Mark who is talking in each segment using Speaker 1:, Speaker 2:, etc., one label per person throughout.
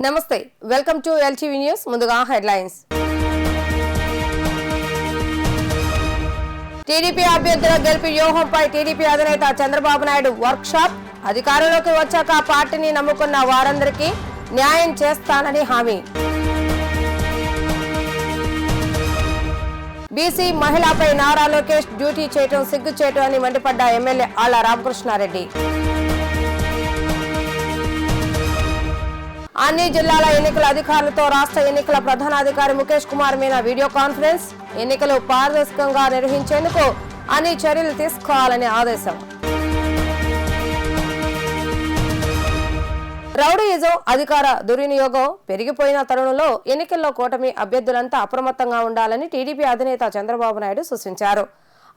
Speaker 1: నమస్తే, welcome to LTV news. ముందుగా headlines. TDP అభ్యర్థుల గెలుపు వ్యూహంపై టీడీపీ అధినేత చంద్రబాబు నాయుడు వర్క్షాప్. అధికారంలోకి వచ్చాక పార్టీని నమ్ముకున్న వారందరికీ న్యాయం చేస్తానని హామీ. బీసీ మహిళపై నారా లోకేష్ డ్యూటీ చేయడం సిగ్గుచేటు అని మండిపడ్డ ఎమ్మెల్యే ఆళ్ల రామకృష్ణారెడ్డి. అన్ని జిల్లాల ఎన్నికల అధికారులతో రాష్ట్ర ఎన్నికల ప్రధానాధికారి ముఖేష్ కుమార్ మీనా వీడియో కాన్ఫరెన్స్. ఎన్నికలు పారదర్శకంగా నిర్వహించేందుకు అన్ని చర్యలు తీసుకోవాలని ఆదేశం. రౌడీయిజం, అధికార దుర్వినియోగం పెరిగిపోయిన తరుణంలో ఎన్నికల్లో కూటమి అభ్యర్థులంతా అప్రమత్తంగా ఉండాలని టీడీపీ అధినేత చంద్రబాబు నాయుడు సూచించారు.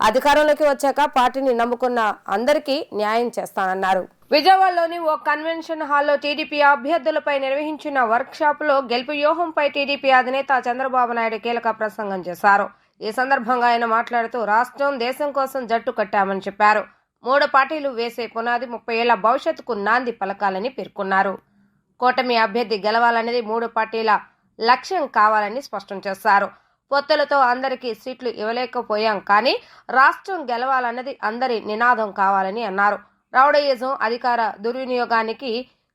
Speaker 1: అధికారంలోకి వచ్చాక పార్టీని నమ్ముకున్న అందరికీ న్యాయం చేస్తానన్నారు. విజయవాడలోని ఓ కన్వెన్షన్ హాల్లో టీడీపీ అభ్యర్థులపై నిర్వహించిన వర్క్ షాప్ లో గెలుపు వ్యూహంపై టీడీపీ అధినేత చంద్రబాబు నాయుడు కీలక ప్రసంగం చేశారు. ఈ సందర్భంగా ఆయన మాట్లాడుతూ రాష్ట్రం, దేశం కోసం జట్టు కట్టామని చెప్పారు. 3 పార్టీలు వేసే పునాది 30 ఏళ్ల భవిష్యత్తుకు నాంది పలకాలని పేర్కొన్నారు. కూటమి అభ్యర్థి గెలవాలనేది 3 పార్టీల లక్ష్యం కావాలని స్పష్టం చేశారు. పొత్తులతో అందరికీ సీట్లు ఇవ్వలేకపోయాం, కానీ రాష్ట్రం గెలవాలన్నది అందరి నినాదం కావాలని అన్నారు. రౌడీయిజం, అధికార దుర్వినియోగానికి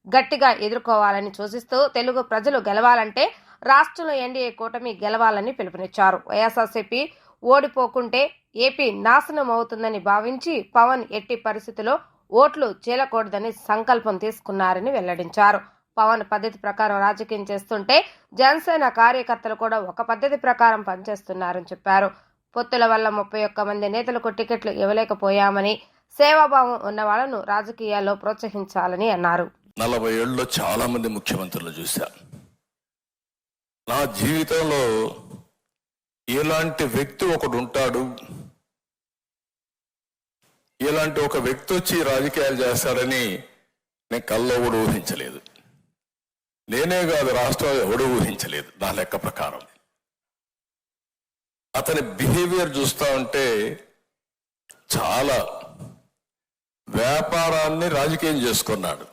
Speaker 1: గట్టిగా ఎదుర్కోవాలని సూచిస్తూ తెలుగు ప్రజలు గెలవాలంటే రాష్ట్రంలో ఎన్డీఏ కూటమి గెలవాలని పిలుపునిచ్చారు. వైఎస్ఆర్సీపీ ఓడిపోకుంటే ఏపీ నాశనం అవుతుందని భావించి పవన్ ఎట్టి పరిస్థితుల్లో ఓట్లు చీలకూడదని సంకల్పం తీసుకున్నారని వెల్లడించారు. పవన్ పద్ధతి ప్రకారం రాజకీయం చేస్తుంటే జనసేన కార్యకర్తలు కూడా ఒక పద్ధతి ప్రకారం పనిచేస్తున్నారని చెప్పారు. పొత్తుల వల్ల 31 మంది నేతలకు టికెట్లు ఇవ్వలేకపోయామని, సేవాభావం ఉన్న వాళ్ళను రాజకీయాల్లో ప్రోత్సహించాలని అన్నారు.
Speaker 2: 40 ఏళ్ళలో చాలా మంది ముఖ్యమంత్రులు చూశా. నా జీవితంలో ఇలాంటి వ్యక్తి ఒకడు ఉంటాడు, ఇలాంటి ఒక వ్యక్తి వచ్చి రాజకీయాలు చేస్తాడని నేను కల్లో కూడా ఊహించలేదు. నేనే కాదు, రాష్ట్రం ఎవడూ ఊహించలేదు. నా లెక్క ప్రకారం అతని బిహేవియర్ చూస్తా ఉంటే చాలా వ్యాపారాన్ని రాజకీయం చేసుకున్నాడు.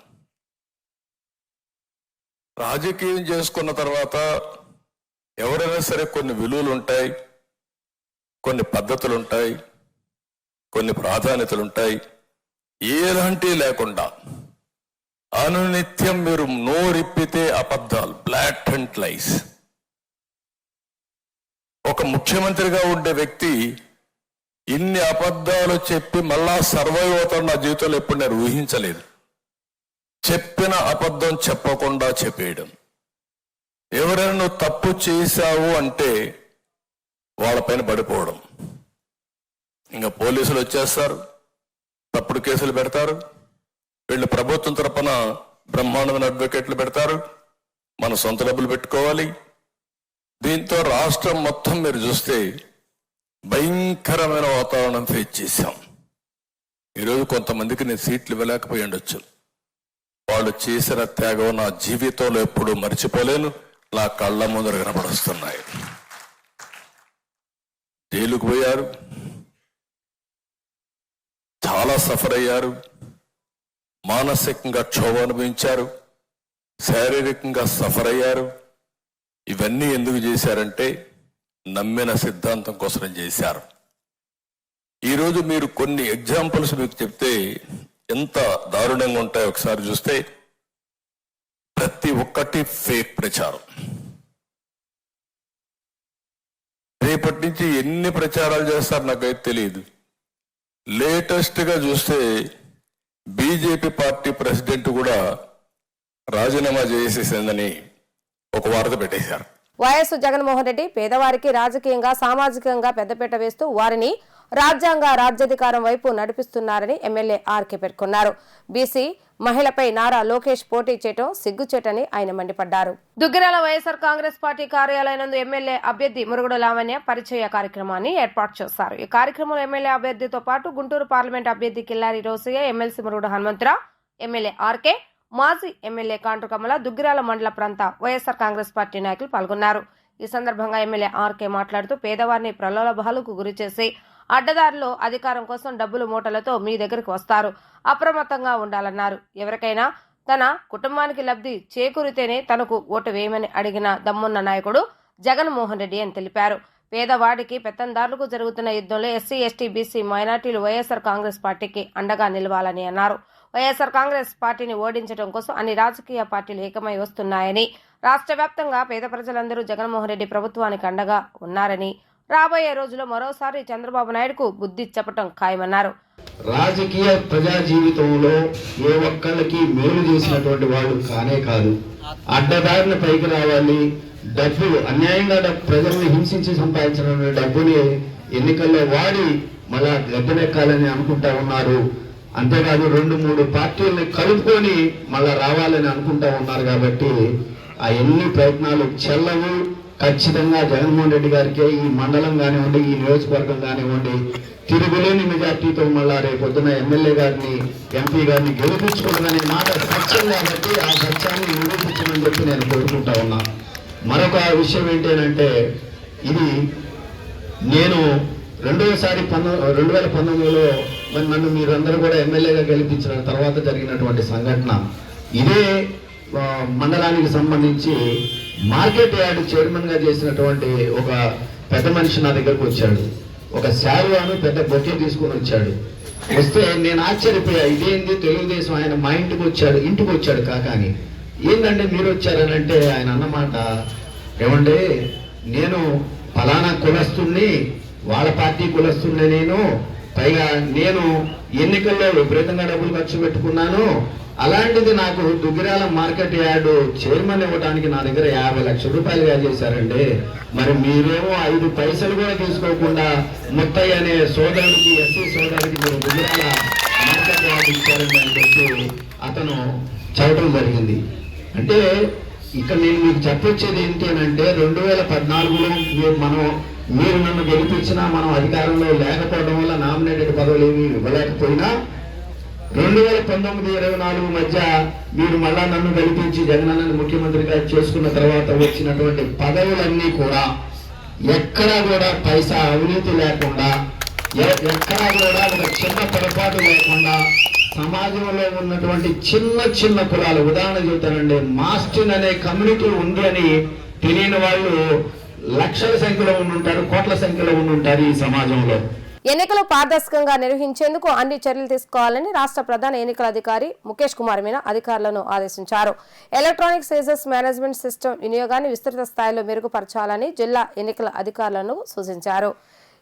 Speaker 2: రాజకీయం చేసుకున్న తర్వాత ఎవరైనా సరే కొన్ని విలువలు ఉంటాయి, కొన్ని పద్ధతులు ఉంటాయి, కొన్ని ప్రాధాన్యతలు ఉంటాయి. ఎలాంటివి లేకుండా అనునిత్యం మీరు నోరిప్పితే అబద్ధాలు, బ్లాటెంట్ లైస్. ఒక ముఖ్యమంత్రిగా ఉండే వ్యక్తి ఇన్ని అబద్ధాలు చెప్పి మళ్ళా సర్వైవ్ అవుతాడు నా జీవితంలో ఎప్పుడు నేను ఊహించలేదు. చెప్పిన అబద్ధం చెప్పకుండా చెప్పేయడం. ఎవరైనా నువ్వు తప్పు చేశావు అంటే వాళ్ళపైన పడిపోవడం. ఇంకా పోలీసులు వచ్చేస్తారు, తప్పుడు కేసులు పెడతారు. వీళ్ళు ప్రభుత్వం తరపున బ్రహ్మాండమైన అడ్వకేట్లు పెడతారు. మన సొంత డబ్బులు పెట్టుకోవాలి. దీంతో రాష్ట్రం మొత్తం మీరు చూస్తే భయంకరమైన వాతావరణం ఫేస్ చేశాం. ఈరోజు కొంతమందికి నేను సీట్లు ఇవ్వలేకపోయి ఉండొచ్చు. వాళ్ళు చేసిన త్యాగం నా జీవితంలో ఎప్పుడూ మర్చిపోలేను. నా కళ్ళ ముందర కనపడుస్తున్నాయి. జైలుకు పోయారు, చాలా సఫర్ అయ్యారు, మానసికంగా క్షోభ అనుభవించారు, శారీరకంగా సఫర్ అయ్యారు. ఇవన్నీ ఎందుకు చేశారంటే నమ్మిన సిద్ధాంతం కోసం చేశారు. ఈరోజు మీరు కొన్ని ఎగ్జాంపుల్స్ మీకు చెప్తే ఎంత దారుణంగా ఉంటాయో ఒకసారి చూస్తే ప్రతి ఒక్కటి ఫేక్ ప్రచారం. రేపటి నుంచి ఎన్ని ప్రచారాలు చేస్తారు నాకైతే తెలియదు. లేటెస్ట్ గా చూస్తే బీజేపీ పార్టీ ప్రెసిడెంట్ కూడా రాజీనామా చేసేసిందని ఒక వార్త పెట్టేశారు.
Speaker 1: వైఎస్ జగన్మోహన్ రెడ్డి పేదవారికి రాజకీయంగా, సామాజికంగా పెద్దపీట వేస్తూ వారిని రాజ్యాంగ రాజ్యాధికారం వైపు నడిపిస్తున్నారని ఎమ్మెల్యే ఆర్కే పేర్కొన్నారు. బీసీ మహిళపై నారా లోకేష్ పోటీ చేయడం సిగ్గుచేటని ఆయన మండిపడ్డారు. దుగ్గిరాల వైఎస్ఆర్ కాంగ్రెస్ పార్టీ కార్యాలయం నందు ఎమ్మెల్యే అభ్యర్థి మురుగుడు లావణ్య పరిచయ కార్యక్రమాన్ని ఏర్పాటు చేశారు. ఈ కార్యక్రమంలో ఎమ్మెల్యే అభ్యర్థితో పాటు గుంటూరు పార్లమెంట్ అభ్యర్థి Killari Rosaiah, MLC Murugudu Hanumantharao, MLA RK, మాజీ ఎమ్మెల్యే కాంట్రుకమల, దుగ్గిరాల మండల ప్రాంత వైఎస్ఆర్ కాంగ్రెస్ పార్టీ నాయకులు పాల్గొన్నారు. ఈ సందర్భంగా ఎమ్మెల్యే ఆర్కే మాట్లాడుతూ పేదవారిని ప్రలోభాలకు గురి చేసి అడ్డదారిలో అధికారం కోసం డబ్బులు మూటలతో మీ దగ్గరకు వస్తారు, అప్రమత్తంగా ఉండాలన్నారు. ఎవరికైనా తన కుటుంబానికి లబ్ధి చేకూరితేనే తనకు ఓటు వేయమని అడిగిన దమ్మున్న నాయకుడు జగన్మోహన్ రెడ్డి అని తెలిపారు. పేదవాడికి పెత్తందారులకు జరుగుతున్న యుద్ధంలో ఎస్సీ, ఎస్టీ, బీసీ, మైనార్టీలు వైఎస్ఆర్ కాంగ్రెస్ పార్టీకి అండగా నిలవాలని అన్నారు. వైఎస్ఆర్ కాంగ్రెస్ పార్టీని ఓడించడం కోసం అన్ని రాజకీయ పార్టీలు ఏకమై వస్తున్నాయని, రాష్ట్ర వ్యాప్తంగా పేద ప్రజలందరూ జగన్మోహన్ రెడ్డి ప్రభుత్వానికి అండగా ఉన్నారని, రాబోయే రోజుల్లో మరోసారి చంద్రబాబు నాయుడుకు బుద్ధి చెప్పడం ఖాయమన్నారు.
Speaker 3: రాజకీయ ప్రజా జీవితంలో ఏ ఒక్కళ్ళకి మేలు చేసినటువంటి వాళ్ళు కానే కాదు. అడ్డదారిన పైకి రావాలి, డబ్బు అన్యాయంగా ప్రజల్ని హింసించి సంపాదించిన డబ్బుని ఎన్నికల్లో వాడి మళ్ళా గద్దెనెక్కాలని అనుకుంటా ఉన్నారు. అంతేకాదు 2-3 పార్టీల్ని కలుపుకొని మళ్ళా రావాలని అనుకుంటా ఉన్నారు. కాబట్టి ఆ ఎన్ని ప్రయత్నాలు చెల్లవు. ఖచ్చితంగా జగన్మోహన్ రెడ్డి గారికి ఈ మండలం కానివ్వండి, ఈ నియోజకవర్గం కానివ్వండి, తిరుగులేని మెజార్టీతో మళ్ళా రేపొద్దున ఎమ్మెల్యే గారిని, ఎంపీ గారిని గెలిపించుకోవడమనే మాట సత్యం కాబట్టి ఆ సత్యాన్ని నిరూపించమని చెప్పి నేను కోరుకుంటా ఉన్నా. మరొక విషయం ఏంటంటే, ఇది నేను రెండోసారి 2019లో నన్ను మీరందరూ కూడా ఎమ్మెల్యేగా గెలిపించిన తర్వాత జరిగినటువంటి సంఘటన. ఇదే మండలానికి సంబంధించి మార్కెట్ యార్డ్ చైర్మన్ గా చేసినటువంటి ఒక పెద్ద మనిషి నా దగ్గరకు వచ్చాడు. ఒక శాలువాను పెద్ద బొకే తీసుకొని వచ్చాడు. వస్తే నేను ఆశ్చర్యపోయా, ఇదేంది తెలుగుదేశం ఆయన మా ఇంటికి వచ్చాడు కాకాని. ఏంటంటే మీరు వచ్చారని అంటే ఆయన అన్నమాట, ఏమంటే నేను ఫలానా కులస్తుని, వాళ్ళ పార్టీ కులస్తుని, నేను పైగా నేను ఎన్నికల్లో విపరీతంగా డబ్బులు ఖర్చు పెట్టుకున్నాను, అలాంటిది నాకు దుగ్గిరాల మార్కెట్ యార్డ్ చైర్మన్ ఇవ్వడానికి నా దగ్గర 50 లక్షల రూపాయలు చేశారండి. మరి మీరేమో 5 పైసలు కూడా తీసుకోకుండా ముత్తయ్య అనే సోదరుడికి, ఎస్సీ సోదరుడికి మీరు దుగ్గిరాల మార్కెట్ యార్డ్ ఇచ్చారండి అని చెప్పి అతను చెప్పడం జరిగింది. అంటే ఇక్కడ నేను మీకు చెప్పొచ్చేది ఏంటి అని అంటే, 2014లో మీరు నన్ను గెలిపించినా మనం అధికారంలో లేకపోవడం వల్ల నామినేటెడ్ పదవులు ఏమి ఇవ్వలేకపోయినా 2019-24 మధ్య మీరు మళ్ళా నన్ను గెలిపించి జగనన్నని ముఖ్యమంత్రిగా చేసుకున్న తర్వాత వచ్చినటువంటి పదవులన్నీ కూడా ఎక్కడా కూడా పైసా అవినీతి లేకుండా, ఎక్కడా కూడా ఒక చిన్న పొరపాటు లేకుండా సమాజంలో ఉన్నటువంటి చిన్న కులాలు, ఉదాహరణ చెబుతానండి, మాస్టిన్ అనే కమ్యూనిటీ ఉంది అని తెలియని వాళ్ళు లక్షల సంఖ్యలో ఉండుంటారు, కోట్ల సంఖ్యలో ఉండుంటారు ఈ సమాజంలో.
Speaker 1: ఎన్నికలు పారదర్శకంగా నిర్వహించేందుకు అన్ని చర్యలు తీసుకోవాలని రాష్ట్ర ప్రధాన ఎన్నికల అధికారి ముఖేష్ కుమార్ మీనా అధికారులను ఆదేశించారు. ఎలక్ట్రానిక్ సీజర్స్ మేనేజ్మెంట్ సిస్టమ్ వినియోగాన్ని విస్తృత స్థాయిలో మెరుగుపరచాలని జిల్లా ఎన్నికల అధికారులను సూచించారు.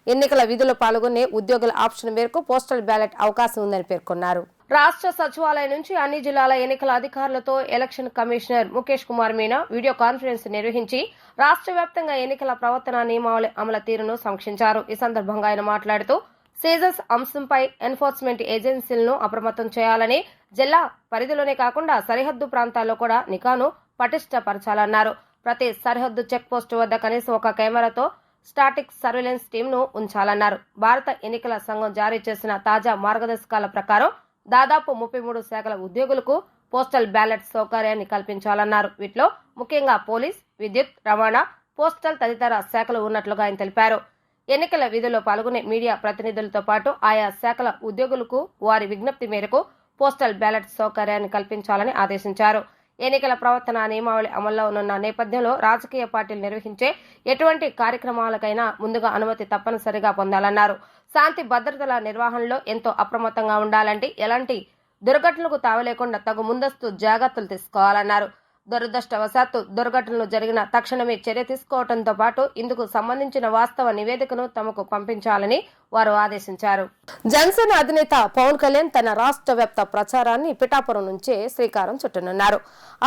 Speaker 1: ఎన్నికల విధుల్లో పాల్గొనే ఉద్యోగుల ఆప్షన్ మేరకు పోస్టల్ బ్యాలెట్ అవకాశం ఉందని పేర్కొన్నారు. రాష్ట్ర సచివాలయం నుంచి అన్ని జిల్లాల ఎన్నికల అధికారులతో election commissioner Mukesh Kumar Meena video conference నిర్వహించి రాష్ట్ర వ్యాప్తంగా ఎన్నికల ప్రవర్తన నియమావళి అమలు తీరును సమీక్షించారు. ఈ సందర్భంగా ఆయన మాట్లాడుతూ సీజర్స్ అంశంపై ఎన్ఫోర్స్మెంట్ ఏజెన్సీలను అప్రమత్తం చేయాలని, జిల్లా పరిధిలోనే కాకుండా సరిహద్దు ప్రాంతాల్లో కూడా నిఘాను పటిష్టపరచాలన్నారు. ప్రతి సరిహద్దు చెక్ పోస్టు వద్ద కనీసం ఒక కెమెరాతో స్టాటిక్ సర్వేలెన్స్ టీంను ఉంచాలన్నారు. భారత ఎన్నికల సంఘం జారీ చేసిన తాజా మార్గదర్శకాల ప్రకారం దాదాపు 33 శాఖల ఉద్యోగులకు పోస్టల్ బ్యాలెట్ సౌకర్యాన్ని కల్పించాలన్నారు. వీటిలో ముఖ్యంగా పోలీస్, విద్యుత్, రవాణా, పోస్టల్ తదితర శాఖలు ఉన్నట్లుగా ఆయన తెలిపారు. ఎన్నికల విధుల్లో పాల్గొనే మీడియా ప్రతినిధులతో పాటు ఆయా శాఖల ఉద్యోగులకు వారి విజ్ఞప్తి మేరకు పోస్టల్ బ్యాలెట్ సౌకర్యాన్ని కల్పించాలని ఆదేశించారు. ఎన్నికల ప్రవర్తన నియమావళి అమల్లో ఉన్న నేపథ్యంలో రాజకీయ పార్టీలు నిర్వహించే ఎటువంటి కార్యక్రమాలకైనా ముందుగా అనుమతి తప్పనిసరిగా పొందాలన్నారు. శాంతి భద్రతల నిర్వహణలో ఎంతో అప్రమత్తంగా ఉండాలంటే ఎలాంటి దుర్ఘటనలకు తావలేకుండా తగు ముందస్తు జాగ్రత్తలు తీసుకోవాలన్నారు. దురదృష్టవశాత్తు దుర్ఘటనలు జరిగిన తక్షణమే చర్య తీసుకోవడంతో పాటు ఇందుకు సంబంధించిన వాస్తవ నివేదికను తమకు పంపించాలని వారు ఆదేశించారు. జనసేన అధినేత పవన్ కళ్యాణ్ తన రాష్ట్ర వ్యాప్త ప్రచారాన్ని పిఠాపురం నుంచే శ్రీకారం చుట్టనున్నారు.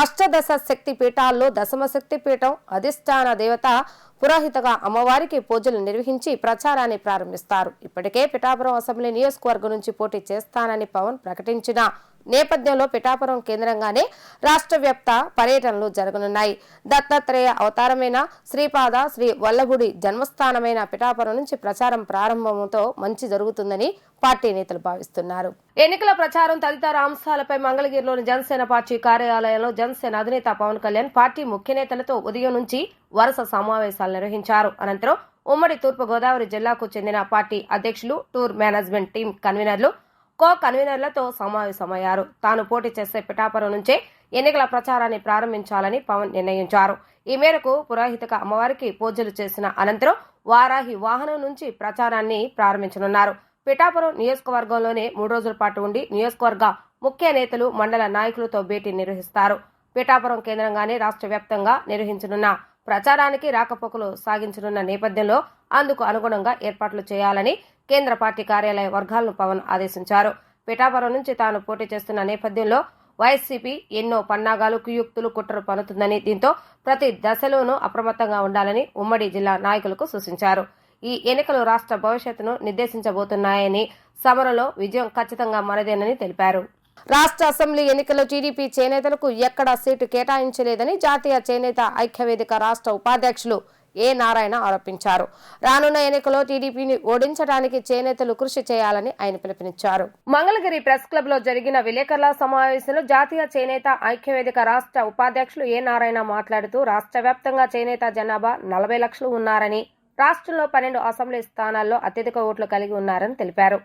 Speaker 1: అష్టదశ శక్తి పీఠాల్లో దశమ శక్తి పీఠం అధిష్టాన దేవత పురోహితగా అమ్మవారికి పూజలు నిర్వహించి ప్రచారాన్ని ప్రారంభిస్తారు. ఇప్పటికే పిఠాపురం అసెంబ్లీ నియోజకవర్గం నుంచి పోటీ చేస్తానని పవన్ ప్రకటించిన నేపథ్యంలో పిఠాపురం కేంద్రంగానే రాష్ట్ర వ్యాప్త పర్యటనలు జరగనున్నాయి. దత్తాత్రేయ అవతారమైన శ్రీపాద శ్రీ వల్లభుడి జన్మస్థానమైన పిఠాపురం నుంచి ప్రచారం ప్రారంభంతో మంచి జరుగుతుందని పార్టీ నేతలు భావిస్తున్నారు. ఎన్నికల ప్రచారం తదితర అంశాలపై మంగళగిరిలోని జనసేన పార్టీ కార్యాలయంలో జనసేన అధినేత పవన్ కళ్యాణ్ పార్టీ ముఖ్య నేతలతో ఉదయం నుంచి వరుస సమావేశాలు నిర్వహించారు. అనంతరం ఉమ్మడి తూర్పు గోదావరి జిల్లాకు చెందిన పార్టీ అధ్యక్షులు, టూర్ మేనేజ్మెంట్ టీం కన్వీనర్లు, కో కన్వీనర్లతో సమావేశమయ్యారు. తాను పోటీ చేసే పిఠాపురం నుంచే ఎన్నికల ప్రచారాన్ని ప్రారంభించాలని పవన్ నిర్ణయించారు. ఈ మేరకు పురోహితక అమ్మవారికి పూజలు చేసిన అనంతరం వారాహి వాహనం నుంచి ప్రచారాన్ని ప్రారంభించనున్నారు. పిఠాపురం నియోజకవర్గంలోనే 3 రోజుల పాటు ఉండి నియోజకవర్గ ముఖ్య నేతలు, మండల నాయకులతో భేటీ నిర్వహిస్తారు. పిఠాపురం కేంద్రంగానే రాష్ట్ర వ్యాప్తంగా నిర్వహించనున్న ప్రచారానికి రాకపోకలు సాగించనున్న నేపథ్యంలో అందుకు అనుగుణంగా ఏర్పాట్లు చేయాలని కేంద్ర పార్టీ కార్యాలయ వర్గాలను పవన్ ఆదేశించారు. పిఠాపురం నుంచి తాను పోటీ చేస్తున్న నేపథ్యంలో వైసీపీ ఎన్నో పన్నాగాలు, కుయుక్తులు, కుట్రలు పన్నుతుందని, దీంతో ప్రతి దశలోనూ అప్రమత్తంగా ఉండాలని ఉమ్మడి జిల్లా నాయకులకు సూచించారు. ఈ ఎన్నికలు రాష్ట్ర భవిష్యత్తును నిర్దేశించబోతున్నాయని, సమరంలో విజయం ఖచ్చితంగా మనదేనని తెలిపారు. రాష్ట్ర అసెంబ్లీ ఎన్నికల్లో టీడీపీ చేనేతలకు ఎక్కడా సీటు కేటాయించలేదని జాతీయ చేనేత ఐక్యవేదిక రాష్ట్ర ఉపాధ్యక్షులు ఏ నారాయణ ఆరోపించారు. రానున్న ఎన్నికల్లో టీడీపీని ఓడించడానికి చేనేతలు కృషి చేయాలని ఆయన పిలుపునిచ్చారు. మంగళగిరి ప్రెస్ క్లబ్ లో జరిగిన విలేకరుల సమావేశంలో జాతీయ చేనేత ఐక్యవేదిక రాష్ట్ర ఉపాధ్యక్షులు ఏ నారాయణ మాట్లాడుతూ, రాష్ట్ర వ్యాప్తంగా చేనేత జనాభా 40 లక్షలు ఉన్నారని, రాష్ట్రంలో 12 అసెంబ్లీ స్థానాల్లో అత్యధిక ఓట్లు కలిగి ఉన్నారని తెలిపారు.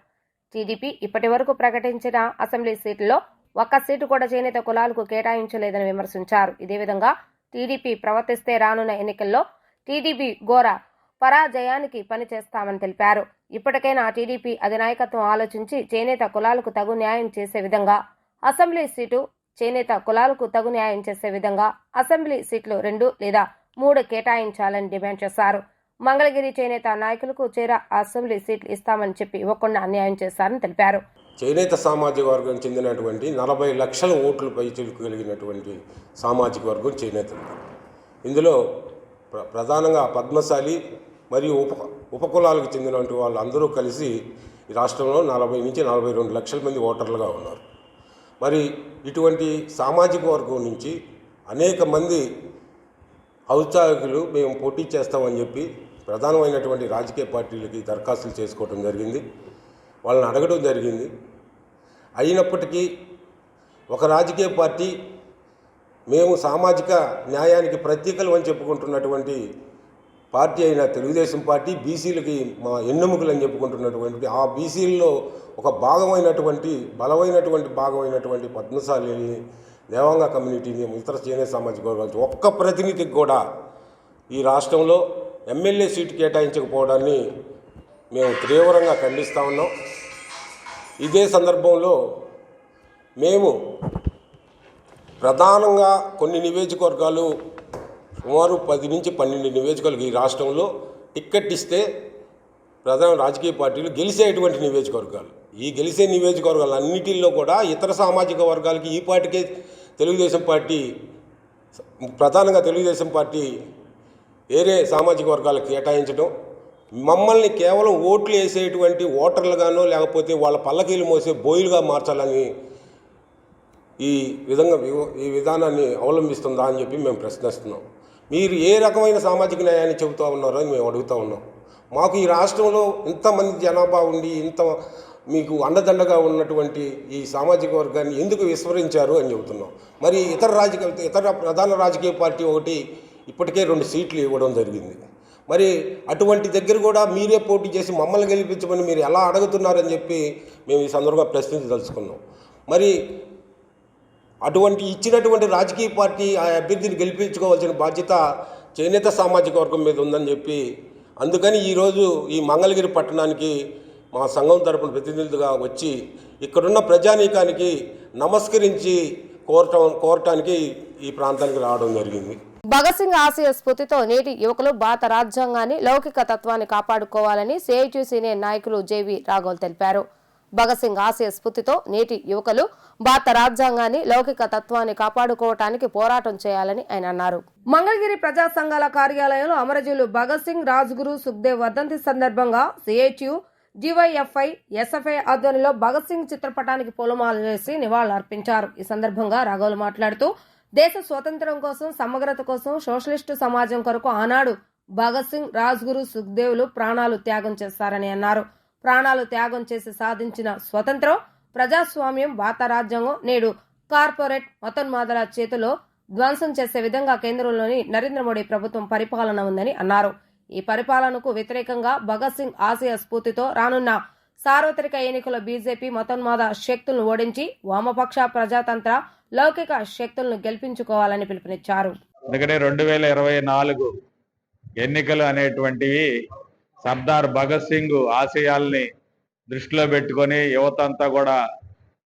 Speaker 1: టీడీపీ ఇప్పటి వరకు ప్రకటించిన అసెంబ్లీ సీట్లలో ఒక్క సీటు కూడా చేనేత కులాలకు కేటాయించలేదని విమర్శించారు. ఇదే విధంగా టీడీపీ ప్రవర్తిస్తే రానున్న ఎన్నికల్లో టీడీపీ ఘోర పరాజయానికి పనిచేస్తామని తెలిపారు. ఇప్పటికైనా టీడీపీ అధినాయకత్వం ఆలోచించి చేనేత కులాలకు తగు న్యాయం చేసే విధంగా అసెంబ్లీ సీటు, చేనేత కులాలకు తగు న్యాయం చేసే విధంగా అసెంబ్లీ సీట్లు 2 లేదా 3 కేటాయించాలని డిమాండ్ చేశారు. మంగళగిరి చేనేత నాయకులకు అసెంబ్లీ సీట్లు ఇస్తామని చెప్పి ఇవ్వకుండా అన్యాయం చేశారని తెలిపారు.
Speaker 4: చేనేత సామాజిక వర్గం చెందినటువంటి 40 లక్షల ఓట్లు పైచిలుకు కలిగినటువంటి సామాజిక వర్గం చేనేతలు. ఇందులో ప్రధానంగా పద్మశాలి మరియు ఉపకులాలకు చెందినటువంటి వాళ్ళందరూ కలిసి ఈ రాష్ట్రంలో 40 నుంచి 42 లక్షల మంది ఓటర్లుగా ఉన్నారు. మరి ఇటువంటి సామాజిక వర్గం నుంచి అనేక మంది ఔత్సాహికులు మేము పోటీ చేస్తామని చెప్పి ప్రధానమైనటువంటి రాజకీయ పార్టీలకి దరఖాస్తులు చేసుకోవడం జరిగింది, వాళ్ళని అడగడం జరిగింది. అయినప్పటికీ ఒక రాజకీయ పార్టీ మేము సామాజిక న్యాయానికి ప్రతీకలు అని చెప్పుకుంటున్నటువంటి పార్టీ అయిన తెలుగుదేశం పార్టీ బీసీలకి మా ఎన్నెముకలు అని చెప్పుకుంటున్నటువంటి ఆ బీసీల్లో ఒక భాగమైనటువంటి బలమైనటువంటి భాగమైనటువంటి పద్మశాలిని, దేవాంగ కమ్యూనిటీని, ఇతర చేనేత సామాజిక వర్గాలు ఒక్క ప్రతినిధికి కూడా ఈ రాష్ట్రంలో ఎమ్మెల్యే సీటు కేటాయించకపోవడాన్ని మేము తీవ్రంగా ఖండిస్తూ ఉన్నాం. ఇదే సందర్భంలో మేము ప్రధానంగా కొన్ని నియోజకవర్గాలు సుమారు 10 నుంచి 12 నియోజకవర్గాలు ఈ రాష్ట్రంలో టిక్కెట్ ఇస్తే ప్రధాన రాజకీయ పార్టీలు గెలిచేటువంటి నియోజకవర్గాలు. ఈ గెలిచే నియోజకవర్గాలు అన్నిటిల్లో కూడా ఇతర సామాజిక వర్గాలకి ఈ పార్టీకే తెలుగుదేశం పార్టీ, ప్రధానంగా తెలుగుదేశం పార్టీ వేరే సామాజిక వర్గాలకు కేటాయించడం, మమ్మల్ని కేవలం ఓట్లు వేసేటువంటి ఓటర్లుగానో లేకపోతే వాళ్ళ పల్లకీలు మోసే బోయిలుగా మార్చాలని ఈ విధానాన్ని అవలంబిస్తుందా అని చెప్పి మేము ప్రశ్నిస్తున్నాం. మీరు ఏ రకమైన సామాజిక న్యాయాన్ని చెబుతూ ఉన్నారో అని మేము అడుగుతూ ఉన్నాం. మాకు ఈ రాష్ట్రంలో ఇంతమంది జనాభా ఉండి ఇంత మీకు అండదండగా ఉన్నటువంటి ఈ సామాజిక వర్గాన్ని ఎందుకు విస్మరించారు అని చెబుతున్నాం. మరి ఇతర ప్రధాన రాజకీయ పార్టీ ఒకటి ఇప్పటికే 2 సీట్లు ఇవ్వడం జరిగింది. మరి అటువంటి దగ్గర కూడా మీరే పోటీ చేసి మమ్మల్ని గెలిపించమని మీరు ఎలా అడుగుతున్నారని చెప్పి మేము ఈ సందర్భంగా ప్రశ్నించదలుచుకున్నాం. మరి అటువంటి ఇచ్చినటువంటి రాజకీయ పార్టీ ఆ అభ్యర్థిని గెలిపించుకోవాల్సిన బాధ్యత చేనేత సామాజిక వర్గం మీద ఉందని చెప్పి, అందుకని ఈరోజు ఈ మంగళగిరి పట్టణానికి మా సంఘం తరపున ప్రతినిధులుగా వచ్చి ఇక్కడున్న ప్రజానీకానికి నమస్కరించి కోరటానికి ఈ ప్రాంతానికి రావడం జరిగింది.
Speaker 1: భగత్ సింగ్ ఆశయ స్ఫూర్తితో నేటి యువకులు భారత రాజ్యాంగాన్ని, లౌకిక తత్వాన్ని కాపాడుకోవాలని సిఐటియు సీనియర్ నాయకులు జేవి రాఘవులు తెలిపారు. భగత్ సింగ్ ఆశయ స్ఫూర్తితో నేటి యువకులు భారత రాజ్యాంగాన్ని, లౌకిక తత్వాన్ని కాపాడుకోవటానికి పోరాటం చేయాలని ఆయన అన్నారు. మంగళగిరి ప్రజా సంఘాల కార్యాలయంలో అమరజీవులు భగత్ సింగ్, రాజ్గురు, సుఖ్దేవ్ వర్ధంతి సందర్భంగా సిఐటియు, డివైఎఫ్ఐ, ఎస్ఎఫ్ఐ ఆధ్వర్యంలో భగత్ సింగ్ చిత్రపటానికి పూలమాలలు వేసి నివాళులర్పించారు. ఈ సందర్భంగా రాఘవులు మాట్లాడుతూ, దేశ స్వాతంత్ర్యం కోసం, సమగ్రత కోసం, సోషలిస్టు సమాజం కొరకు ఆనాడు భగత్ సింగ్, రాజ్గురు, సుఖ్దేవ్లు ప్రాణాలు త్యాగం చేస్తారని అన్నారు. ప్రాణాలు త్యాగం చేసి సాధించిన స్వతంత్రం, ప్రజాస్వామ్యం, భారత రాజ్యాంగం నేడు కార్పొరేట్ మతోన్మాదాల చేతిలో ధ్వంసం చేసే విధంగా కేంద్రంలోని నరేంద్ర మోడీ ప్రభుత్వం పరిపాలన ఉందని అన్నారు. ఈ పరిపాలనకు వ్యతిరేకంగా భగత్ సింగ్ ఆశయ స్ఫూర్తితో రానున్న సార్వత్రిక ఎన్నికల్లో బీజేపీ మతోన్మాద శక్తులను ఓడించి వామపక్ష ప్రజాతంత్ర లౌకిక శక్తులను గెలిపించుకోవాలని పిలుపునిచ్చారు.
Speaker 5: ఎందుకంటే 2024 ఎన్నికలు అనేటువంటివి సర్దార్ భగత్ సింగ్ ఆశయాల్ని దృష్టిలో పెట్టుకొని యువత అంతా కూడా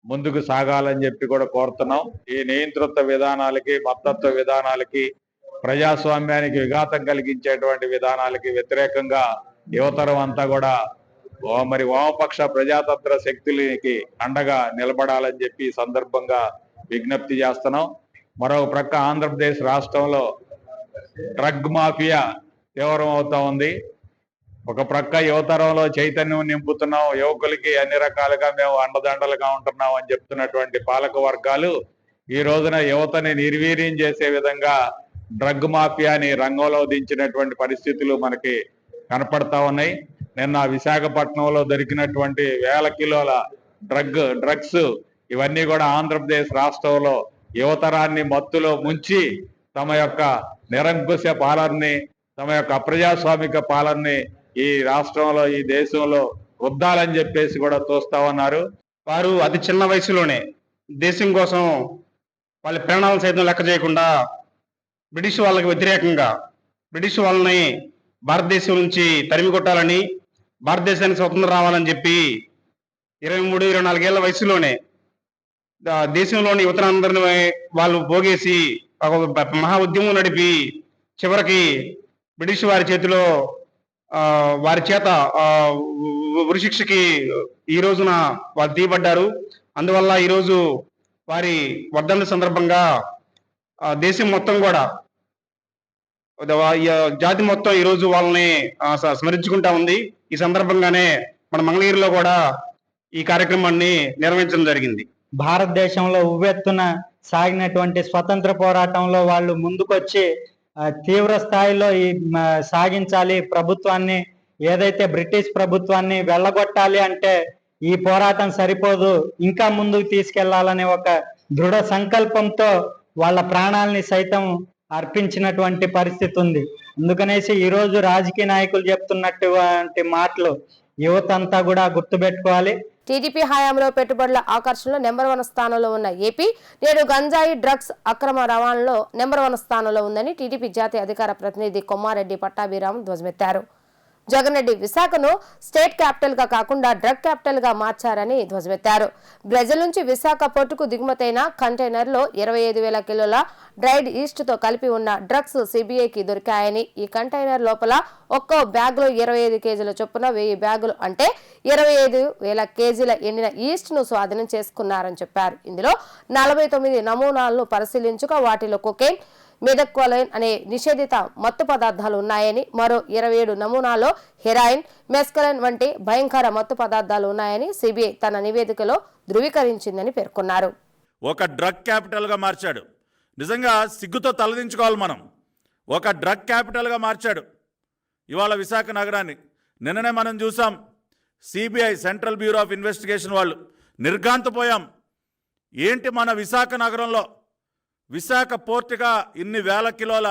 Speaker 5: ముందుకు సాగాలని చెప్పి కూడా కోరుతున్నాం. ఈ నియంతృత్వ విధానాలకి, మతత్వ విధానాలకి, ప్రజాస్వామ్యానికి విఘాతం కలిగించేటువంటి విధానాలకి వ్యతిరేకంగా యువతరం అంతా కూడా మరి వామపక్ష ప్రజాతంత్ర శక్తులకి అండగా నిలబడాలని చెప్పి ఈ సందర్భంగా విజ్ఞప్తి చేస్తున్నాం. మరొక ప్రక్క ఆంధ్రప్రదేశ్ రాష్ట్రంలో డ్రగ్ మాఫియా తీవ్రం అవుతా ఉంది. ఒక ప్రక్క యువతరంలో చైతన్యం నింపుతున్నాం, యువకులకి అన్ని రకాలుగా మేము అండదండలుగా ఉంటున్నాం అని చెప్తున్నటువంటి పాలక వర్గాలు ఈ రోజున యువతని నిర్వీర్యం చేసే విధంగా డ్రగ్ మాఫియాని రంగంలో దించినటువంటి పరిస్థితులు మనకి కనపడతా ఉన్నాయి. నిన్న విశాఖపట్నంలో దొరికినటువంటి 1000 కిలోల డ్రగ్స్ ఇవన్నీ కూడా ఆంధ్రప్రదేశ్ రాష్ట్రంలో యువతరాన్ని మత్తులో ముంచి తమ యొక్క నిరంకుశ పాలనని, తమ యొక్క అప్రజాస్వామిక పాలనని ఈ రాష్ట్రంలో, ఈ దేశంలో వద్దాలని చెప్పేసి కూడా చూస్తా ఉన్నారు.
Speaker 6: వారు అతి చిన్న వయసులోనే దేశం కోసం వాళ్ళ ప్రాణాలను సైతం లెక్క చేయకుండా బ్రిటిష్ వాళ్ళకి వ్యతిరేకంగా బ్రిటిష్ వాళ్ళని భారతదేశం నుంచి తరిమి కొట్టాలని, భారతదేశానికి స్వతంత్రం రావాలని చెప్పి 23-24 ఏళ్ల వయసులోనే దేశంలోని యువతరందరిని వాళ్ళు పోగేసి ఒక మహా ఉద్యమం నడిపి చివరికి బ్రిటిష్ వారి చేతిలో వారి చేత ఉరిశిక్షకి ఈ రోజున వాళ్ళు తీయబడ్డారు. అందువల్ల ఈరోజు వారి వర్ధంతి సందర్భంగా దేశం మొత్తం కూడా, జాతి మొత్తం ఈరోజు వాళ్ళని స్మరించుకుంటా ఉంది. ఈ సందర్భంగానే మన మంగళగిరిలో కూడా ఈ కార్యక్రమాన్ని నిర్వహించడం జరిగింది.
Speaker 7: భారతదేశంలో ఉవ్వెత్తున సాగినటువంటి స్వతంత్ర పోరాటంలో వాళ్ళు ముందుకొచ్చి తీవ్ర స్థాయిలో ఈ సాగించాలి, ప్రభుత్వాన్ని, ఏదైతే బ్రిటిష్ ప్రభుత్వాన్ని వెళ్ళగొట్టాలి అంటే ఈ పోరాటం సరిపోదు, ఇంకా ముందుకు తీసుకెళ్లాలనే ఒక దృఢ సంకల్పంతో వాళ్ళ ప్రాణాలని సైతం అర్పించినటువంటి పరిస్థితి ఉంది. అందుకనేసి ఈరోజు రాజకీయ నాయకులు చెప్తున్నటువంటి మాటలు యువత అంతా కూడా గుర్తుపెట్టుకోవాలి.
Speaker 1: టీడీపీ హయాంలో పెట్టుబడుల ఆకర్షణలో నెంబర్ 1 స్థానంలో ఉన్న ఏపీ నేడు గంజాయి, డ్రగ్స్ అక్రమ రవాణాలో నెంబర్ 1 స్థానంలో ఉందని టీడీపీ జాతీయ అధికార ప్రతినిధి కొమ్మారెడ్డి పట్టాభిరామ్ ధ్వజమెత్తారు. జగన్ రెడ్డి విశాఖను స్టేట్ క్యాపిటల్ గా కాకుండా డ్రగ్ క్యాపిటల్ గా మార్చారని ధ్వజమెత్తారు. బ్రెజిల్ నుంచి విశాఖ పోర్టుకు దిగుమతైన కంటైనర్లో 25,000 కిలోల డ్రైడ్ ఈస్ట్ తో కలిపి ఉన్న డ్రగ్స్ సిబిఐకి దొరికాయని, ఈ కంటైనర్ లోపల ఒక్కో బ్యాగులో 25 కేజీల చొప్పున 1000 బ్యాగులు అంటే 25,000 కేజీల ఎండిన ఈస్ట్ ను స్వాధీనం చేసుకున్నారని చెప్పారు. ఇందులో 49 నమూనాలను పరిశీలించగా వాటిలో కొకైన్, మెథక్వలైన్ అనే నిషేధిత మత్తు పదార్థాలు ఉన్నాయని, మరో 27 నమూనాల్లో హెరాయిన్, మెస్కలైన్ వంటి భయంకర మత్తు పదార్థాలు ఉన్నాయని సిబిఐ తన నివేదికలో ధృవీకరించిందని పేర్కొన్నారు.
Speaker 8: ఒక డ్రగ్ క్యాపిటల్గా మార్చాడు. నిజంగా సిగ్గుతో తలదించుకోవాలి మనం. ఒక డ్రగ్ క్యాపిటల్గా మార్చాడు ఇవాళ విశాఖ నగరాన్ని. నిన్ననే మనం చూసాం, CBI central bureau of investigation వాళ్ళు నిర్ఘాంతపోయాం. ఏంటి మన విశాఖ నగరంలో, విశాఖ పోర్టుగా ఇన్ని 1000 కిలోల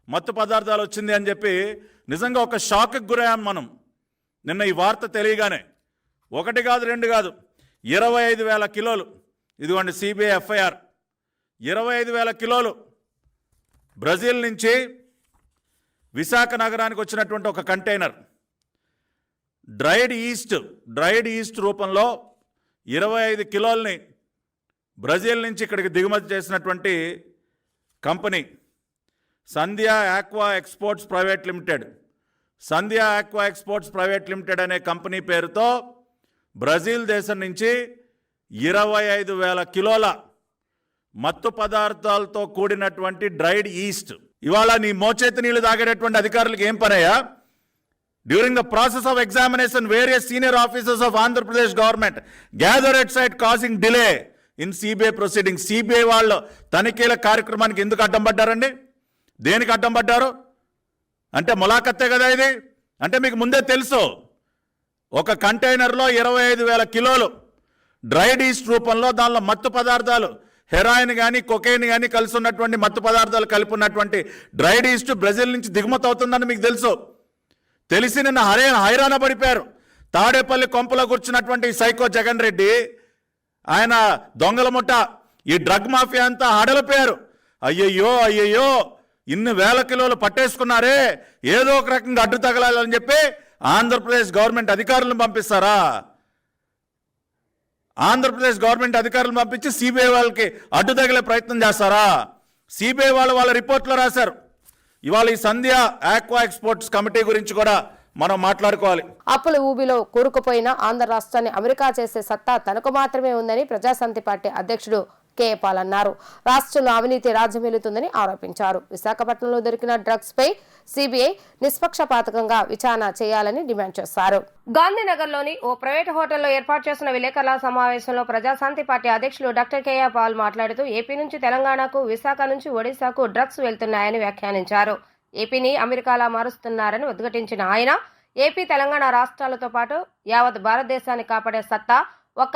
Speaker 8: మత్తు పదార్థాలు వచ్చింది అని చెప్పి నిజంగా ఒక షాక్కి గురయ్యాం మనం నిన్న ఈ వార్త తెలియగానే. 1 కాదు 2 కాదు, 25,000 కిలోలు. ఇదిగోండి సిబిఐ ఎఫ్ఐఆర్. 25,000 కిలోలు బ్రెజిల్ నుంచి విశాఖ నగరానికి వచ్చినటువంటి ఒక కంటైనర్ డ్రైడ్ ఈస్ట్ రూపంలో 25 కిలోల్ని బ్రెజిల్ నుంచి ఇక్కడికి దిగుమతి చేసినటువంటి కంపెనీ సంధ్యా ఆక్వా ఎక్స్పోర్ట్స్ ప్రైవేట్ లిమిటెడ్. సంధ్యా ఆక్వా ఎక్స్పోర్ట్స్ ప్రైవేట్ లిమిటెడ్ అనే కంపెనీ పేరుతో బ్రెజిల్ దేశం నుంచి 25,000 కిలోల మత్తు పదార్థాలతో కూడినటువంటి డ్రైడ్ ఈస్ట్. ఇవాళ నీ మోచేతి నీళ్లు తాగేటటువంటి అధికారులకు ఏం పనయ్యా? During the process of examination, various senior officers of Andhra Pradesh government gathered at site, causing delay in CBI proceedings. CBI వాళ్ళు తనిఖీల కార్యక్రమానికి ఎందుకు అడ్డం పడ్డారండి? దేనికి అడ్డం పడ్డారు అంటే ములాఖత్తే కదా ఇది. అంటే మీకు ముందే తెలుసు, ఒక కంటైనర్లో 25,000 కిలోలు డ్రైడ్ ఈస్ట్ రూపంలో, దానిలో మత్తు పదార్థాలు హెరాయిన్ కానీ కొకైన్ కానీ కలిసి ఉన్నటువంటి మత్తు పదార్థాలు కలిపి ఉన్నటువంటి డ్రైడ్ ఈస్ట్ బ్రెజిల్ నుంచి దిగుమతి అవుతుందని మీకు తెలుసు. తెలిసి నిన్న హైరాణ పడిపోయారు. తాడేపల్లి కొంపలో కూర్చున్నటువంటి ఈ సైకో జగన్ రెడ్డి, ఆయన దొంగల ముఠ, ఈ డ్రగ్ మాఫియా అంతా హడలిపోయారు. అయ్యయ్యో అయ్యయ్యో, ఇన్ని వేల కిలోలు పట్టేసుకున్నారే, ఏదో ఒక రకంగా అడ్డు తగలాలని చెప్పి ఆంధ్రప్రదేశ్ గవర్నమెంట్ అధికారులను పంపిస్తారా? ఆంధ్రప్రదేశ్ గవర్నమెంట్ అధికారులను పంపించి సిబిఐ వాళ్ళకి అడ్డు తగిలే ప్రయత్నం చేస్తారా? సిబిఐ వాళ్ళు వాళ్ళ రిపోర్ట్లో రాశారు. ఇవాళ ఈ సంధ్య ఆక్వా ఎక్స్పోర్ట్స్ కమిటీ గురించి కూడా మనం మాట్లాడుకోవాలి.
Speaker 1: అప్పుల ఊబిలో కూరుకుపోయిన ఆంధ్ర రాష్ట్రాన్ని అమెరికా చేసే సత్తా తనకు మాత్రమే ఉందని ప్రజాశాంతి పార్టీ అధ్యక్షుడు కె పాల్ అన్నారు. రాష్ట్రంలో అవినీతి రాజ్యమేలుతుందని ఆరోపించారు. విశాఖపట్నంలో దొరికిన డ్రగ్స్ పై సిబిఐ నిష్పక్షపాతకంగా విచారణ చేయాలని డిమాండ్ చేశారు. గాంధీనగర్లోని ఓ ప్రైవేట్ హోటల్లో ఏర్పాటు చేసిన విలేకరుల సమావేశంలో ప్రజాశాంతి పార్టీ అధ్యక్షులు డాక్టర్ కె పాల్ మాట్లాడుతూ ఏపీ నుంచి తెలంగాణకు, విశాఖ నుంచి ఒడిశాకు డ్రగ్స్ వెళ్తున్నాయని వ్యాఖ్యానించారు. ఏపీని అమెరికాలా మారుస్తున్నారని ఉద్ఘాటించిన ఆయన, ఏపీ తెలంగాణ రాష్ట్రాలతో పాటు యావత్ భారతదేశాన్ని కాపాడే సత్తా ఒక్క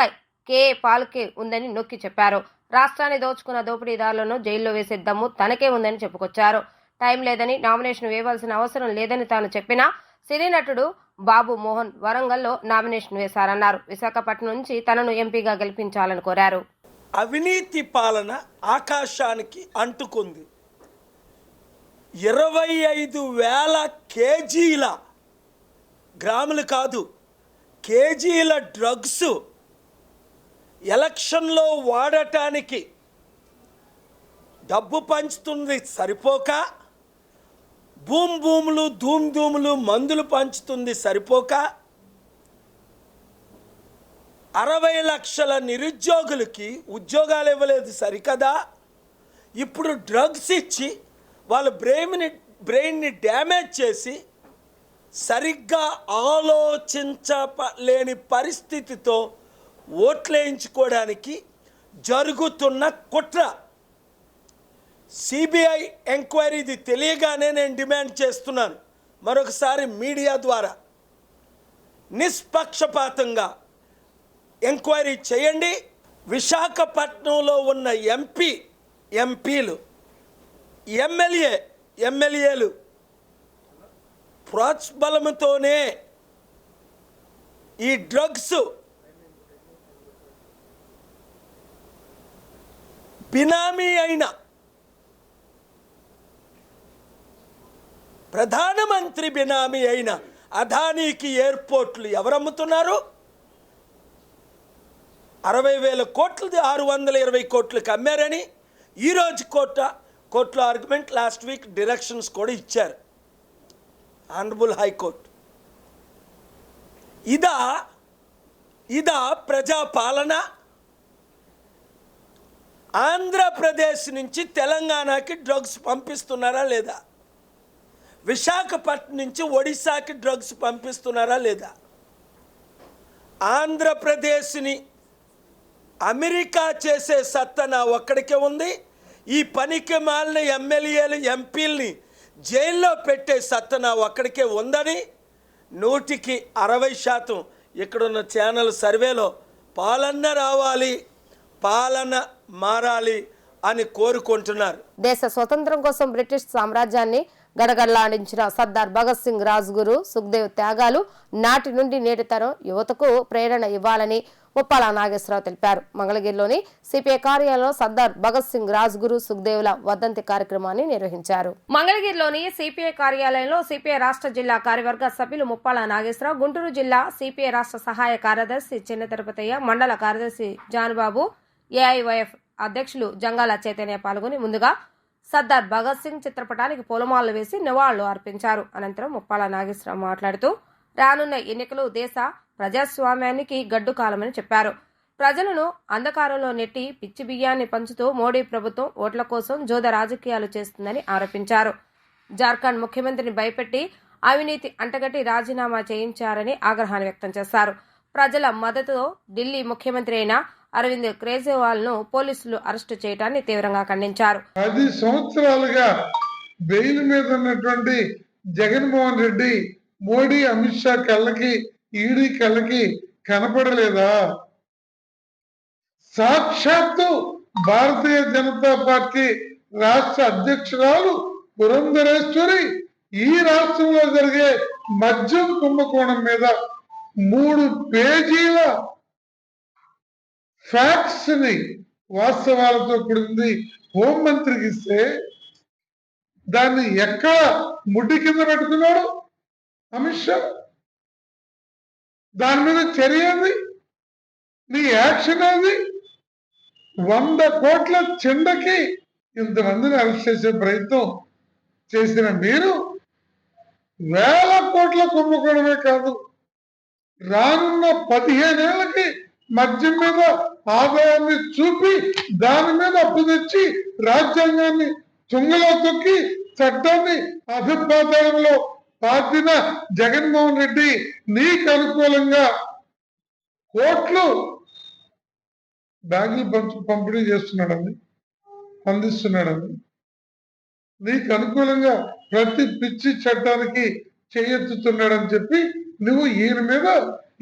Speaker 1: కె పాల్కే ఉందని నొక్కి చెప్పారు. రాష్ట్రాన్ని దోచుకున్న దోపిడీదారులను జైల్లో వేసే దమ్ము తనకే ఉందని చెప్పుకొచ్చారు. టైం లేదని, నామినేషన్ వేయవలసిన అవసరం లేదని తాను చెప్పినా సినీ నటుడు బాబు మోహన్ వరంగల్లో నామినేషన్ వేశారన్నారు. విశాఖపట్నం నుంచి తనను ఎంపీగా గెలిపించాలని కోరారు.
Speaker 9: అవినీతి పాలన ఆకాశానికి అంటుకుంది. 25,000 కేజీల, గ్రాములు కాదు, కేజీల డ్రగ్స్ ఎలక్షన్లో వాడటానికి డబ్బు పంచుతుంది సరిపోక, భూములు ధూములు మందులు పంచుతుంది సరిపోక, 60 లక్షల నిరుద్యోగులకి ఉద్యోగాలు ఇవ్వలేదు సరికదా, ఇప్పుడు డ్రగ్స్ ఇచ్చి వాళ్ళ బ్రెయిన్ని డ్యామేజ్ చేసి సరిగ్గా ఆలోచించలేని పరిస్థితితో ఓట్లేయించుకోవడానికి జరుగుతున్న కుట్ర. సిబిఐ ఎంక్వైరీ ఇది తెలియగానే నేను డిమాండ్ చేస్తున్నాను, మరొకసారి మీడియా ద్వారా నిష్పక్షపాతంగా ఎంక్వైరీ చేయండి. విశాఖపట్నంలో ఉన్న ఎంపీలు, ఎమ్మెల్యేలు ప్రోత్బలంతోనే ఈ డ్రగ్స్ బినామీ అయిన ప్రధానమంత్రి బినామీ అయిన అదానీకి ఎయిర్పోర్ట్లు ఎవరమ్ముతున్నారు? 60,000 కోట్లది 620 కోట్లకి అమ్మారని ఈరోజు కోర్టులో ఆర్గ్యుమెంట్, లాస్ట్ వీక్ డైరెక్షన్స్ కూడా ఇచ్చారు ఆనరబుల్ హైకోర్టు. ఇదా ప్రజాపాలన? ఆంధ్రప్రదేశ్ నుంచి తెలంగాణకి డ్రగ్స్ పంపిస్తున్నారా లేదా? విశాఖపట్నం నుంచి ఒడిశాకి డ్రగ్స్ పంపిస్తున్నారా లేదా? ఆంధ్రప్రదేశ్ని అమెరికా చేసే సత్తా నా ఒక్కడికే ఉంది. ఈ పనికి మాలిన ఎమ్మెల్యేలు, ఎంపీల్ని జైల్లో పెట్టే సత్తా నా ఒక్కడికే ఉందని 160% ఇక్కడున్న ఛానల్ సర్వేలో పాలన రావాలి, పాలన మారాలి అని కోరుకుంటున్నారు.
Speaker 1: దేశ స్వతంత్రం కోసం బ్రిటిష్ సామ్రాజ్యాన్ని గడగడలాడించిన సర్దార్ భగత్ సింగ్ రాజ్గురు సుఖ్దేవ్ త్యాగాలు నాటి నుండి నేటి తరం యువతకు ప్రేరణ ఇవ్వాలని ముప్పాల నాగేశ్వరరావు తెలిపారు. మంగళగిరిలోని సిపిఐ కార్యాలయంలో సర్దార్ భగత్ సింగ్ రాజ్గురు సుఖ్దేవ్ల వర్ధంతి కార్యక్రమాన్ని నిర్వహించారు. మంగళగిరిలోని సిపిఐ కార్యాలయంలో సిపిఐ రాష్ట్ర జిల్లా కార్యవర్గ సభ్యులు ముప్పాల నాగేశ్వరరావు, గుంటూరు జిల్లా సిపిఐ రాష్ట్ర సహాయ కార్యదర్శి చిన్న తిరుపతయ్య, మండల కార్యదర్శి జానుబాబు, ఏఐవైఎఫ్ అధ్యక్షులు జంగాల చైతన్య పాల్గొని ముందుగా సర్దార్ భగత్ సింగ్ చిత్రపటానికి పూలమాలలు వేసి నివాళులు అర్పించారు. అనంతరం ముప్పాల నాగేశ్వరరావు మాట్లాడుతూ రానున్న ఎన్నికలు దేశ ప్రజాస్వామ్యానికి గడ్డు కాలమని చెప్పారు. ప్రజలను అంధకారంలో నెట్టి పిచ్చి బియ్యాన్ని పంచుతూ మోడీ ప్రభుత్వం ఓట్ల కోసం జోద రాజకీయాలు చేస్తుందని ఆరోపించారు. జార్ఖండ్ ముఖ్యమంత్రిని భయపెట్టి అవినీతి అంటగట్టి రాజీనామా చేయించారని ఆగ్రహాన్ని వ్యక్తం చేశారు. ప్రజల మద్దతుతో ఢిల్లీ ముఖ్యమంత్రి అయిన అరవింద్ కేజ్రీవాల్ ను పోలీసులు అరెస్టు చేయడాన్ని తీవ్రంగా ఖండించారు.
Speaker 10: 10 సంవత్సరాలుగా బెయిల్ మీద ఉన్నటువంటి జగన్మోహన్ రెడ్డి మోడీ, అమిత్ షా కళ్ళకి, ఈడీ కళ్ళకి కనపడలేదా? సాక్షాత్తు భారతీయ జనతా పార్టీ రాష్ట్ర అధ్యక్షురాలు పురంధరేశ్వరి ఈ రాష్ట్రంలో జరిగే మద్యం కుంభకోణం మీద 3 పేజీల ఫ్యాక్ట్స్ ని వాస్తవాలతో కూడింది హోంమంత్రికి ఇస్తే దాన్ని ఎక్కడ ముడ్డి కింద పెట్టుకున్నాడు అమిత్ షా? దాని మీద చర్య ఏంది? నీ యాక్షన్ ఏది? 100 కోట్ల చెండకి ఇంతమందిని అరెస్ట్ చేసే ప్రయత్నం చేసిన మీరు వేల కోట్ల కుంభకోణమే కాదు, రానున్న 15 ఏళ్ళకి మద్యం మీద ఆదాయాన్ని చూపి దాని మీద అప్పు తెచ్చి రాజ్యాంగాన్ని తుంగలో తొక్కి చట్టాన్ని అభిపాతాళంలో పాతిన జగన్మోహన్ రెడ్డి నీకు అనుకూలంగా కోట్లు బ్యాగులు పంపిణీ చేస్తున్నాడని, అందిస్తున్నాడని, నీకు అనుకూలంగా ప్రతి పిచ్చి చట్టానికి చేయెత్తుతున్నాడని చెప్పి నువ్వు ఈయన మీద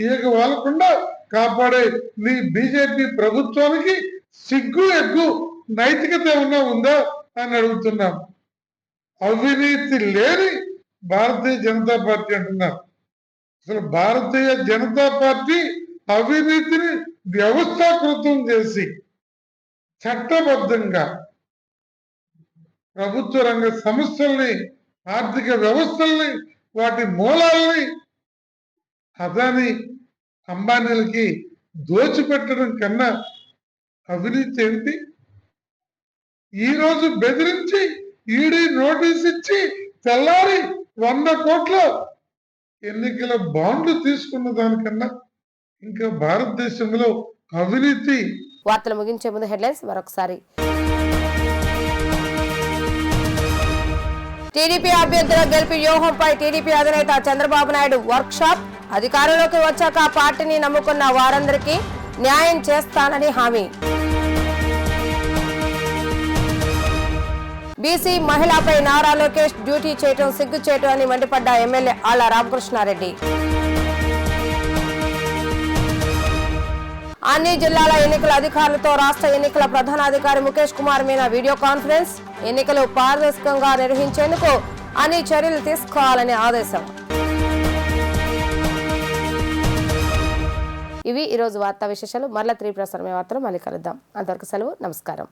Speaker 10: ఈగ వాలకుండా కాపాడే నీ బీజేపీ ప్రభుత్వానికి సిగ్గు ఎగ్గు నైతికత ఏమన్నా ఉందా అని అడుగుతున్నాం. అవినీతి లేని భారతీయ జనతా పార్టీ అంటున్నారు. అసలు భారతీయ జనతా పార్టీ అవినీతిని వ్యవస్థాకృతం చేసి చట్టబద్ధంగా ప్రభుత్వ రంగ సంస్థల్ని, ఆర్థిక వ్యవస్థల్ని, వాటి మూలాల్ని అదాని అంబానీలకి దోచిపెట్టడం కన్నా అవినీతి ఏంటి? ఈరోజు బెదిరించి ఈడీ నోటీస్ ఇచ్చి తెల్లారి 100 కోట్ల ఎన్నికల బాండ్లు తీసుకున్న దానికన్నా ఇంకా భారతదేశంలో అవినీతి.
Speaker 1: వార్తలు ముగించే ముందు హెడ్లైన్స్ మరొకసారి. టీడీపీ అభ్యర్థుల గెలుపు వ్యూహంపై టీడీపీ అధినేత చంద్రబాబు నాయుడు వర్క్షాప్. అధికారంలోకి వచ్చాక పార్టీని నమ్ముకున్న వారందరికీ న్యాయం చేస్తానని హామీ. బీసీ మహిళపై నారా లోకేష్ డ్యూటీ చేయటం సిగ్గుచేటు అని మండిపడ్డ ఎమ్మెల్యే ఆళ్ల రామకృష్ణారెడ్డి. అన్ని జిల్లాల ఎన్నికల అధికారులతో రాష్ట్ర ఎన్నికల ప్రధానాధికారి ముఖేష్ కుమార్ మీనా వీడియో కాన్ఫరెన్స్. ఎన్నికలు పారదర్శకంగా నిర్వహించేందుకు అన్ని చర్యలు తీసుకోవాలని ఆదేశం. ఇవి ఈరోజు వార్తా విశేషాలు. మరలా 3 ప్రసారమే వార్తలు మళ్ళీ కలుద్దాం. అంతవరకు సెలవు. నమస్కారం.